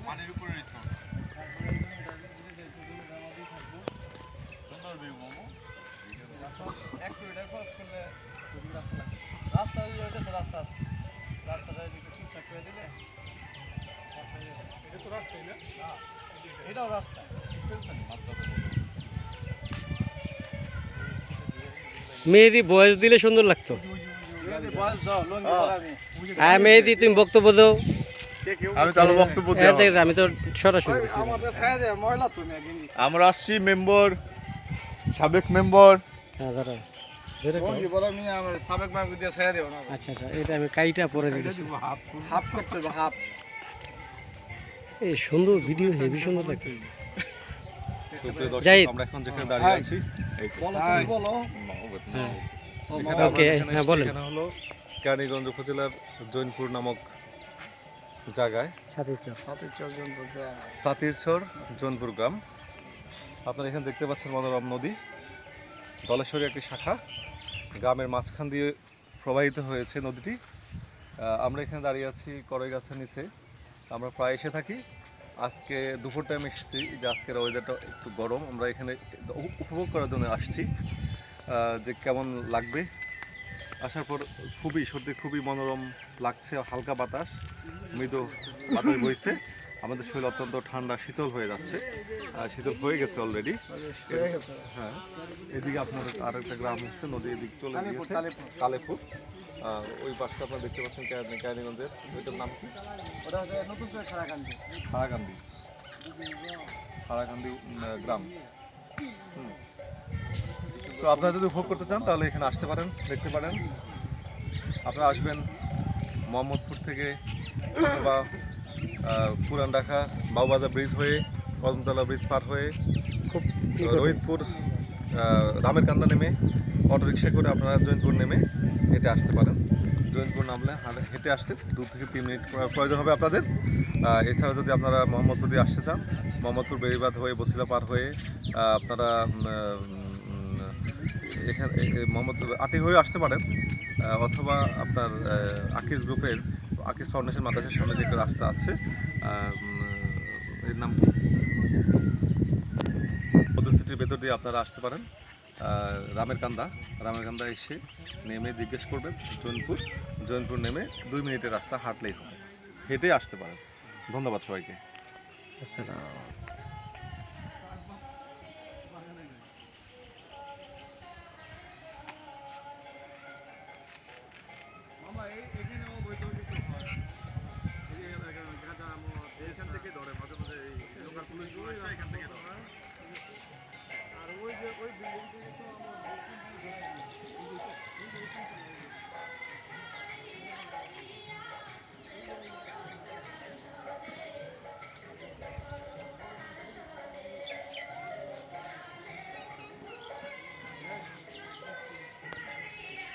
পানির উপরে রাস্তা রাস্তা আছে রাস্তাটা ঠিকঠাক করে দিলে এটা তো রাস্তাই না এটাও রাস্তা ঠিক বলছেন। মেহেদি বয়স দিলে সুন্দর লাগতো। হ্যাঁ মেহেদি তুমি বক্তব্য দাও। আমি তাহলে বক্তব্য দিই। আমি তো সরাসরি আমরা আসছি মেম্বার সাবেক মেম্বার। আচ্ছা আচ্ছা এটা আমি কাইটা পরে দিয়েছি। হাফ করতে হবে হাফ। এই সুন্দর ভিডিও হেভি সুন্দর লাগছে। আমরা এখন যেখানে দাঁড়িয়ে আছি বলো ওকে হ্যাঁ বলেন। এখানে হলো কেরানীগঞ্জ উপজেলার জৈনপুর নামক জায়গায় সাতিরচর জৈনপুর গ্রাম। আপনারা এখানে দেখতে পাচ্ছেন মনোরম নদী, দলেশ্বরী একটি শাখা গ্রামের মাঝখান দিয়ে প্রবাহিত হয়েছে নদীটি। আমরা এখানে দাঁড়িয়ে আছি কড়ই গাছের নিচে। আমরা প্রায় এসে থাকি। আজকে দুপুর টাইম এসেছি যে আজকের ওয়েদারটা একটু গরম, আমরা এখানে উপভোগ করার জন্য আসছি যে কেমন লাগবে। আসার পর খুবই মনোরম লাগছে, হালকা বাতাস, মৃদু বাতাস বইছে, আমাদের শরীর অত্যন্ত ঠান্ডা শীতল হয়ে যাচ্ছে, শীতল হয়ে গেছে অলরেডি। হ্যাঁ এদিকে আপনার আরেকটা গ্রাম হচ্ছে নদী, এদিক চলে গিয়েছে কালেপুর। ওই পাশটা আপনারা দেখতে পাচ্ছেন কেরানীগঞ্জের, ওইটার নাম কি? হারাকান্দি গ্রাম। তো আপনারা যদি উপভোগ করতে চান তাহলে এখানে আসতে পারেন, দেখতে পারেন। আপনারা আসবেন মোহাম্মদপুর থেকে অথবা পুরান ঢাকা বাউবাজার ব্রিজ হয়ে, কদমতলা ব্রিজ পার হয়ে, খুব রোহিতপুর রামেরকান্দা নেমে অটোরিকশা করে আপনারা জৈনপুর নেমে হেঁটে আসতে পারেন। জৈনপুর নামলে হেঁটে আসতে 2 থেকে 3 মিনিট প্রয়োজন হবে আপনাদের। এছাড়া যদি আপনারা মোহাম্মদপুর দিয়ে আসতে চান, মোহাম্মদপুর বেড়িবাঁধ হয়ে বসিলা পার হয়ে আপনারা এখানে মোহাম্মদপুর আটি হয়ে আসতে পারেন, অথবা আপনার আকিস গ্রুপের আকিস ফাউন্ডেশন মাদ্রাসার সামনে যে একটা রাস্তা আছে, এর নাম মধু সিটির ভেতর দিয়ে আপনারা আসতে পারেন। রামেরকান্দা এসে নেমে জিজ্ঞেস করবেন জৈনপুর নেমে 2 মিনিটের রাস্তা হাঁটলেই হবে, হেঁটে আসতে পারেন। ধন্যবাদ সবাইকে। আসসালাম।